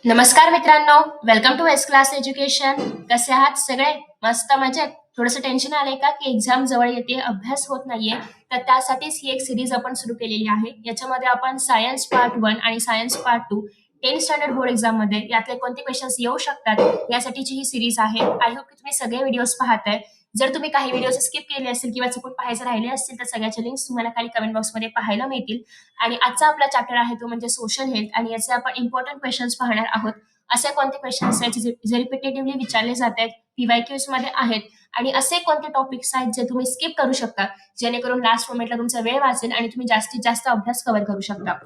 नमस्कार मित्रांनो, welcome to S class education. कसे आहात सगळे? मस्त मजेत? थोडंसं टेन्शन आलंय का की एक्झाम जवळ येते, अभ्यास होत नाहीये? तर त्यासाठीच ही एक सिरीज आपण सुरू केलेली आहे. याच्यामध्ये आपण सायन्स पार्ट 1 आणि science part 2 10th standard board exam मध्ये यातले कोणते क्वेश्चन्स येऊ शकतात यासाठीची ही सिरीज आहे. आय होप की तुम्ही सगळे व्हिडिओज पाहताय. जर तुम्ही काही व्हिडिओज स्किप केले असतील किंवा चुकून पाहायचे राहिले असतील तर सगळ्याच्या लिंक्स तुम्हाला खाली कमेंट बॉक्समध्ये पाहायला मिळतील. आणि आजचा आपला चॅप्टर आहे तो म्हणजे सोशल हेल्थ आणि याचे आपण इम्पॉर्टंट क्वेश्चन्स पाहणार आहोत. असे कोणते क्वेश्चन्स आहेत जे रिपिटेटिव्हली विचारले जात आहेत, पीवायक्यूज मध्ये आहेत आणि असे कोणते टॉपिक्स आहेत जे तुम्ही स्किप करू शकता जेणेकरून लास्ट मोमेंटला तुमचा वेळ वाचेल आणि तुम्ही जास्तीत जास्त अभ्यास कव्हर करू शकता.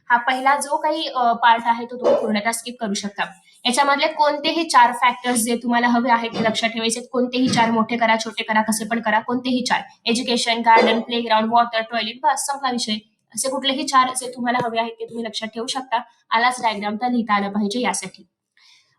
हा पहिला जो काही पार्ट आहे तो तुम्ही पूर्णतः स्किप करू शकता. याच्यामधले कोणतेही 4 फॅक्टर्स जे तुम्हाला हवे आहेत ते लक्षात ठेवायचे. कोणतेही 4 मोठे करा, छोटे करा, कसे पण करा, कोणतेही 4. Education, garden, playground, water, toilet, बस संपला विषय. असे कुठलेही 4 जे तुम्हाला हवे आहेत ते तुम्ही लक्षात ठेवू शकता. आलाच डायग्राम तर लिहिता आलं पाहिजे यासाठी.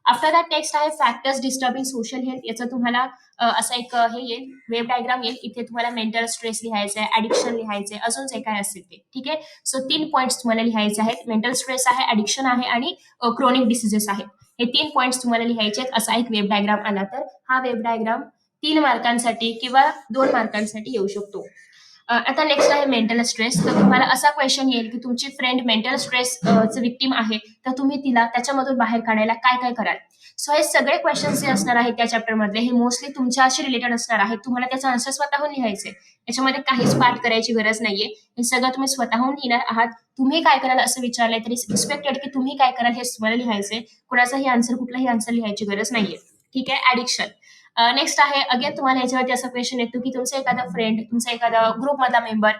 आफ्टर दॅट नेक्स्ट आहे फॅक्टर्स डिस्टर्बिंग सोशल हेल्थ. याचं तुम्हाला असं एक हे येईल, वेब डायग्राम येईल. इथे तुम्हाला मेंटल स्ट्रेस लिहायचं आहे, ऍडिक्शन लिहायचंय, अजून जे काय असेल ते. ठीक आहे. सो 3 पॉईंट्स तुम्हाला लिहायचे आहेत. मेंटल स्ट्रेस आहे, ऍडिक्शन आहे आणि क्रोनिक डिसिजेस आहे. हे 3 पॉईंट्स तुम्हाला लिहायचे आहेत. असा एक वेब डायग्राम आला तर हा वेब डायग्राम 3 मार्कांसाठी किंवा 2 मार्कांसाठी येऊ शकतो. आता नेक्स्ट आहे मेंटल स्ट्रेस. तर तुम्हाला असा क्वेश्चन येईल की तुमची फ्रेंड मेंटल स्ट्रेस विक्टीम आहे, तर तुम्ही तिला त्याच्यामधून बाहेर काढायला काय काय कराल? सो हे सगळे क्वेश्चन्स जे असणार आहेत त्या चॅप्टर मधले हे मोस्टली तुमच्याशी रिलेटेड असणार आहेत. तुम्हाला त्याचा आन्सर स्वतःहून लिहायचे. याच्यामध्ये काहीच पाठ करायची गरज नाहीये. हे सगळं तुम्ही स्वतःहून लिहिणार आहात. तुम्ही काय कराल असं विचारलंय तरी एक्सपेक्टेड की तुम्ही काय कराल हे तुम्हाला लिहायचंय. कुणाचाही आन्सर कुठलाही आन्सर लिहायची गरज नाहीये. ठीक आहे. ऍडिक्शन. नेक्स्ट आहे अगेन तुम्हाला याच्यावरती असा क्वेश्चन येतो की तुमचा एखादा फ्रेंड, तुमचा एखादा ग्रुप मधला मेंबर,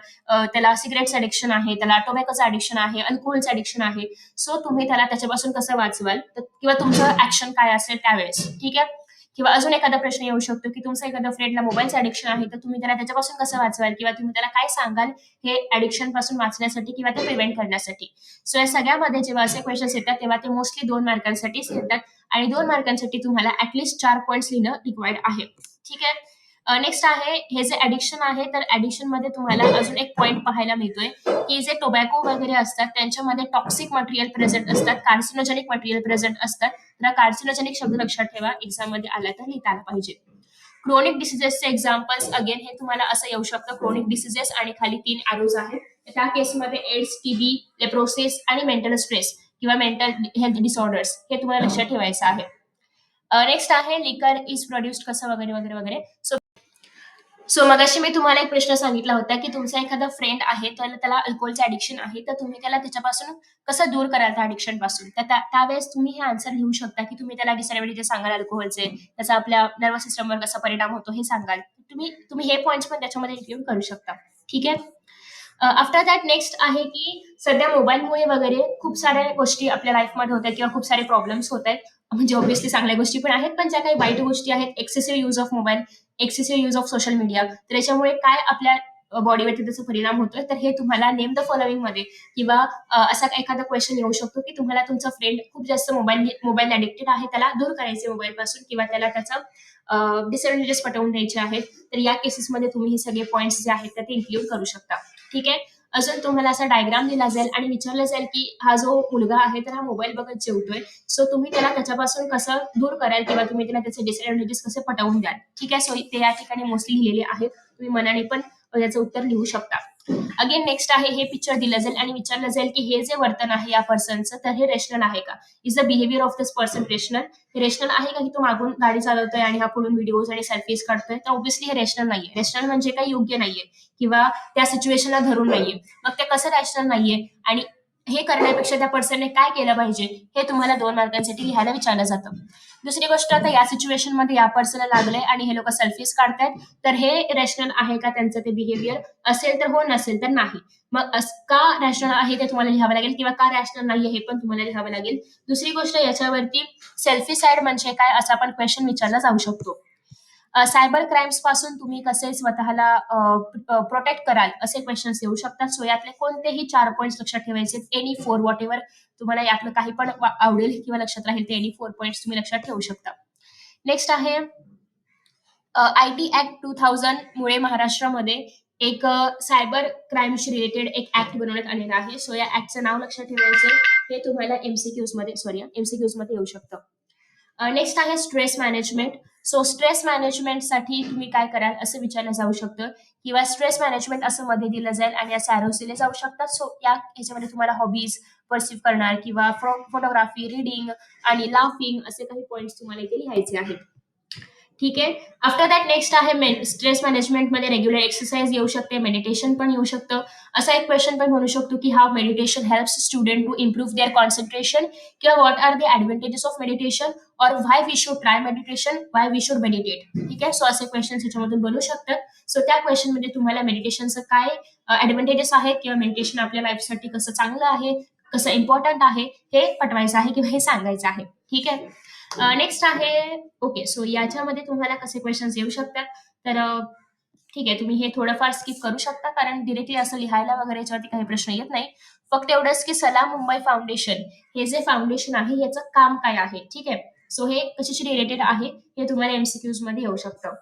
त्याला सिगरेट्स ऍडिक्शन आहे, त्याला टोबॅकोचं ऍडिक्शन आहे, अल्कोहोलचं ऍडिक्शन आहे. सो तुम्ही त्याला त्याच्यापासून कसं वाचवाल किंवा तुमचं ऍक्शन काय असेल त्यावेळेस. ठीक आहे. किंवा अजून एखादा प्रश्न येऊ शकतो की तुमचा एखादा फ्रेंडला मोबाईलचं ऍडिक्शन आहे, तर तुम्ही त्याला त्याच्यापासून कसं वाचवाल किंवा तुम्ही त्याला काय सांगाल हे ऍडिक्शन पासून वाचण्यासाठी किंवा ते प्रिव्हेंट करण्यासाठी. सो या सगळ्यामध्ये जेव्हा असे क्वेश्चन्स येतात तेव्हा ते मोस्टली 2 मार्कांसाठीच येतात आणि 2 मार्कांसाठी तुम्हाला ऍटलिस्ट 4 पॉईंट्स लिहिणं रिक्वायर्ड आहे. ठीक आहे. नेक्स्ट आहे हे जे ऍडिक्शन आहे, तर ऍडिक्शन मध्ये तुम्हाला अजून एक पॉईंट पाहायला मिळतोय की जे टोबॅको वगैरे असतात त्यांच्यामध्ये टॉक्सिक मटेरियल प्रेझेंट असतात, कार्सिनोजेनिक मटेरियल प्रेझेंट असतात. तर कार्सिनोजेनिक शब्द लक्षात ठेवा, एक्झाम मध्ये आला तर लिहिता आला पाहिजे. क्रोनिक डिसिजेसचे एक्झाम्पल्स अगेन हे तुम्हाला असं येऊ शकतं, क्रोनिक डिसिजेस आणि खाली 3 एरोज आहेत. त्या केसमध्ये एड्स, टीबी, लेप्रोसिस आणि मेंटल स्ट्रेस किंवा मेंटल हेल्थ डिसऑर्डर्स हे तुम्हाला लक्षात ठेवायचं आहे. नेक्स्ट आहे लिकर इज प्रोड्युस्ड कसं वगैरे वगैरे वगैरे. सो मगाशी मी तुम्हाला एक प्रश्न सांगितला होता की तुमचा एखादा फ्रेंड आहे तर त्याला अल्कोहोलचं ऍडिक्शन आहे, तर तुम्ही त्याला त्याच्यापासून कसं दूर कराल त्या ऍडिक्शन पासून. तर त्यावेळेस तुम्ही हे आन्सर लिहू शकता की तुम्ही त्याला डिसएडव्हान्टेजेस सांगाल अल्कोहोलचे, त्याचा आपल्या नर्वस सिस्टमवर कसा परिणाम होतो हे सांगाल. तुम्ही तुम्ही हे पॉईंट्स पण त्याच्यामध्ये इन्क्लूड करू शकता. ठीक आहे. आफ्टर दॅट नेक्स्ट आहे की सध्या मोबाईलमुळे वगैरे खूप साऱ्या गोष्टी आपल्या लाईफमध्ये होत आहेत किंवा खूप सारे प्रॉब्लेम्स होत आहेत. म्हणजे ऑब्व्हियसली चांगल्या गोष्टी पण आहेत, पण ज्या काही वाईट गोष्टी आहेत, excessive use of mobile, excessive use of social media, तर याच्यामुळे काय आपल्या बॉडीवरती त्याचा परिणाम होतोय. तर हे तुम्हाला नेम द फॉलोइंग मध्ये किंवा असा एखादा क्वेश्चन येऊ शकतो की तुम्हाला तुमचा फ्रेंड खूप जास्त मोबाईल ऍडिक्टेड आहे, त्याला दूर करायचे मोबाईल पासून किंवा त्याला त्याचं डिसएडव्हान्टेजेस पटवून द्यायचे आहेत. तर या केसेसमध्ये तुम्ही हे सगळे पॉईंट्स जे आहेत ते इन्क्लूड करू शकता. ठीक आहे. अजून तुम्हाला असा डायग्राम दिला जाईल आणि विचारलं जाईल की हा जो मुलगा आहे तर हा मोबाईल बघत जेवतोय. सो तुम्ही त्याला त्याच्यापासून कसं दूर कराल किंवा तुम्ही त्याला त्याचे डिसएडव्हान्टेजेस कसे पटवून द्याल. ठीक आहे. सो ते या ठिकाणी मोस्टली लिहिलेले आहेत. तुम्ही मनाने पण याचं उत्तर लिहू शकता. अगेन नेक्स्ट आहे हे पिक्चर दिलं जाईल आणि विचारलं जाईल की हे जे वर्तन आहे या पर्सनचं तर हे रेशनल आहे का. Is the behaviour of this person rational. हे रेशनल आहे का की तो मागून गाडी चालवतोय आणि हा पुढून व्हिडिओज आणि सेल्फीज काढतोय. तर ऑब्व्हियसली हे रेशनल नाहीये. रेशनल म्हणजे काही योग्य नाहीये किंवा त्या सिच्युएशनला धरून नाहीये. मग ते कसं रॅशनल नाहीये आणि हे करण्यापेक्षा त्या पर्सनने काय केलं पाहिजे हे तुम्हाला 2 मार्कांसाठी लिहायला विचारलं जातं. दुसरी गोष्ट, आता या सिच्युएशन मध्ये या पर्सनला लागलंय आणि हे लोक सेल्फीज काढतायत, तर हे रॅशनल आहे का त्यांचं ते बिहेवियर. असेल तर हो, नसेल तर नाही. मग का रॅशनल आहे ते तुम्हाला लिहावं लागेल किंवा का रॅशनल नाहीये हे पण तुम्हाला लिहावं लागेल. दुसरी गोष्ट, याच्यावरती सेल्फिसाइड म्हणजे काय असा आपण क्वेश्चन विचारला जाऊ शकतो. सायबर क्राईम्स पासून तुम्ही कसे स्वतःला प्रोटेक्ट कराल असे क्वेश्चन्स येऊ शकतात. सो यातले कोणतेही 4 पॉईंट्स लक्षात ठेवायचे. एनी 4 व्हॉट एव्हर तुम्हाला यातलं काही पण आवडेल किंवा लक्षात राहील ते एनी 4 पॉईंट्स तुम्ही लक्षात ठेवू शकता. नेक्स्ट आहे आयटी ऍक्ट 2000 मुळे महाराष्ट्रामध्ये एक सायबर क्राईमशी रिलेटेड एक ऍक्ट बनवण्यात आलेला आहे. सो या ऍक्टचं नाव लक्षात ठेवायचं. हे तुम्हाला एमसीक्यूज मध्ये येऊ शकतं. नेक्स्ट आहे स्ट्रेस मॅनेजमेंट. सो स्ट्रेस मॅनेजमेंटसाठी तुम्ही काय कराल असं विचारलं जाऊ शकतं, किंवा स्ट्रेस मॅनेजमेंट असं मध्ये दिलं जाईल आणि असे अरोज दिले जाऊ शकतात. सो या ह्याच्यामध्ये तुम्हाला हॉबीज परसिव्ह करणार किंवा फोटोग्राफी, रिडिंग आणि लाफिंग असे काही पॉईंट्स तुम्हाला इथे लिहायचे आहेत. ठीक आहे. आफ्टर दॅट नेक्स्ट आहे स्ट्रेस मॅनेजमेंटमध्ये रेग्युलर एक्सरसाइज येऊ शकते, मेडिटेशन पण येऊ शकतं. असा एक क्वेश्चन पण म्हणू शकतो की how meditation helps student to improve their concentration, किंवा what are the advantages of meditation, और why we should try meditation, why we should meditate. ठीक आहे. सो असे क्वेश्चन ह्याच्यामधून बनू शकतात. सो त्या क्वेश्चन मध्ये तुम्हाला मेडिटेशनचं काय ऍडव्हान्टेजेस आहेत, किंवा मेडिटेशन आपल्या लाईफसाठी कसं चांगलं आहे, कसं इम्पॉर्टंट आहे हे पटवायचं आहे किंवा हे सांगायचं आहे. ठीक आहे. नेक्स्ट आहे ओके. सो याच्यामध्ये तुम्हाला कसे क्वेश्चन्स येऊ शकतात, तर ठीक आहे, तुम्ही हे थोडंफार स्किप करू शकता, कारण डिरेक्टली असं लिहायला वगैरे याच्यावरती काही प्रश्न येत नाही. फक्त एवढंच की सलाम मुंबई फाउंडेशन हे जे फाउंडेशन आहे याचं काम काय आहे. ठीक आहे. सो हे कशाशी रिलेटेड आहे हे तुम्हाला एमसीक्यूज मध्ये येऊ शकतं.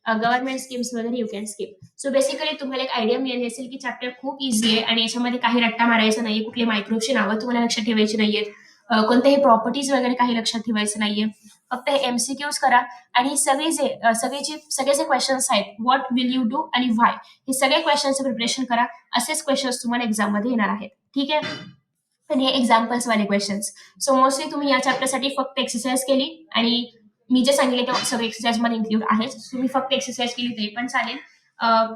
गव्हर्नमेंट स्कीम्स वगैरे you can skip. So basically तुम्हाला एक आयडिया मिळाली असेल की चॅप्टर खूप इझी आहे आणि याच्यामध्ये काही रट्टा मारायचा नाहीये, कुठले मायक्रोबची नावं तुम्हाला लक्षात ठेवायची नाहीयेत, कोणत्याही प्रॉपर्टीज वगैरे काही लक्षात ठेवायचं नाहीये. फक्त हे एमसीक्यूज करा आणि सगळे जे क्वेश्चन्स आहेत, व्हॉट विल यू डू आणि व्हाय, हे सगळे क्वेश्चनचं प्रिपरेशन करा. असेच क्वेश्चन्स तुम्हाला एक्झाम मध्ये येणार आहेत. ठीक आहे. तर हे एक्झाम्पल्स वाले क्वेश्चन्स. सो मोस्टली तुम्ही या चॅप्टरसाठी फक्त एक्सरसाइज केली, आणि मी जे सांगितले ते सगळे एक्सरसाइज मध्ये इन्क्लूड आहेत. तुम्ही फक्त एक्सरसाइज केली तरी पण चालेल,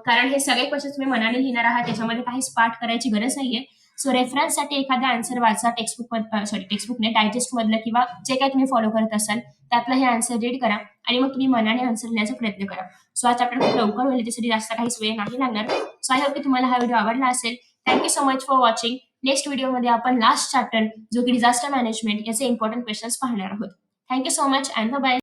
कारण हे सगळे क्वेश्चन तुम्ही मनाने लिहिणार आहात, त्याच्यामध्ये काहीच पाठ करायची गरज नाहीये. सो रेफरन्ससाठी एखादा आन्सर वाचा, टेक्स्टबुक नाही, डायजेस्ट मधलं किंवा जे काही तुम्ही फॉलो करत असाल त्यातलं हे आन्सर रीड करा, आणि मग तुम्ही मनाने आन्सर लिहिण्याचा प्रयत्न करा. सो हा चॅप्टर खूप लवकर होईल, त्यासाठी जास्त काहीच वेळ नाही लागणार. सो आय होप की तुम्हाला हा व्हिडिओ आवडला असेल. Thank you so much for watching. Next व्हिडिओमध्ये आपण लास्ट चॅप्टर जो की डिझास्टर मॅनेजमेंट याचे इम्पॉर्टंट क्वेश्चन्स पाहणार आहोत. Thank you so much and bye.